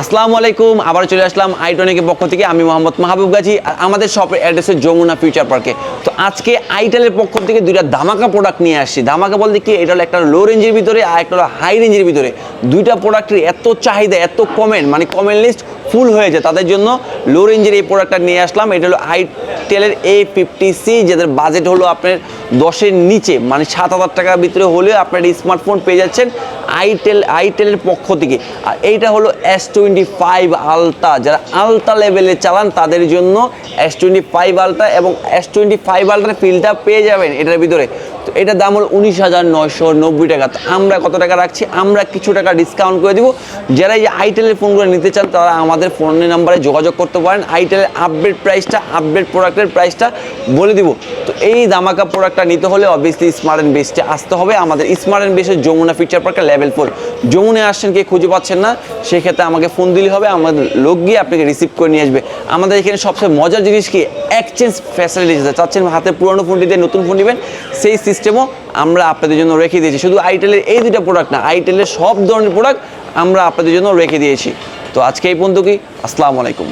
আসসালামু আলাইকুম, আবার চলে আসলাম আইটনিকের পক্ষ থেকে। আমি মোহাম্মদ মাহবুব গাজী। আমাদের শপের অ্যাড্রেস হচ্ছে যমুনা ফিউচার পার্কে। তো আজকে আইটেলের পক্ষ থেকে দুইটা ধামাকা প্রোডাক্ট নিয়ে আসছি। ধামাকা বলতে কি, এটা হলো একটা লো রেঞ্জের ভিতরে আর একটা হলো হাই রেঞ্জের ভিতরে। দুইটা প্রোডাক্টের এত চাহিদা, এত কমেন্ট, মানে কমেন্ট লিস্ট ফুল হয়ে যায়। তাদের জন্য লো রেঞ্জের এই প্রোডাক্টটা নিয়ে আসলাম। এটা হলো আইটেলের A50C, যাদের বাজেট হলো আপনার 10-এর নিচে, মানে 7,000 টাকার ভিতরে হলেও আপনার স্মার্টফোন পেয়ে যাচ্ছেন আইটেলের পক্ষ থেকে। আর এইটা হলো S25 আলট্রা, যারা আলট্রা লেভেলে চালান তাদের জন্য S25 আলট্রা, এবং S25 আলট্রার ফিলটা পেয়ে যাবেন এটার ভিতরে। তো এটার দাম হলো 19,990 টাকা। তো আমরা কত টাকা রাখছি? আমরা কিছু টাকা ডিসকাউন্ট করে দিব। যারা এই আইটেলের ফোনগুলো নিতে চান তারা আমাদের ফোনের নাম্বারে যোগাযোগ করতে পারেন। আইটেলের আপডেট প্রোডাক্টের প্রাইসটা বলে দিব। তো এই ধামাকা প্রোডাক্টটা নিতে হলে অবভিয়াসলি স্মার্ট অ্যান্ড বেস্টে আসতে হবে। আমাদের স্মার্ট অ্যান্ড বেস্টের যমুনা ফিউচার পার্কের লেভেল 4। যমুনায় আসছেন, কে খুঁজে পাচ্ছেন না, সেক্ষেত্রে আমাকে ফোন দিলে হবে, আমাদের লোক গিয়ে আপনাকে রিসিভ করে নিয়ে আসবে। আমাদের এখানে সবচেয়ে মজার জিনিস কি, এক্সচেঞ্জ ফ্যাসিলিটিস আছে। চাচ্ছেন হাতে পুরনো ফোনটি দিয়ে নতুন ফোন নেবেন, সেই সিস্টেমও আমরা আপনাদের জন্য রেখে দিয়েছি। শুধু আইটেলের এই দুটো প্রোডাক্ট না, আইটেলের সব ধরনের প্রোডাক্ট আমরা আপনাদের জন্য রেখে দিয়েছি। তো আজকে এই পর্যন্ত কি, আসসালামু আলাইকুম।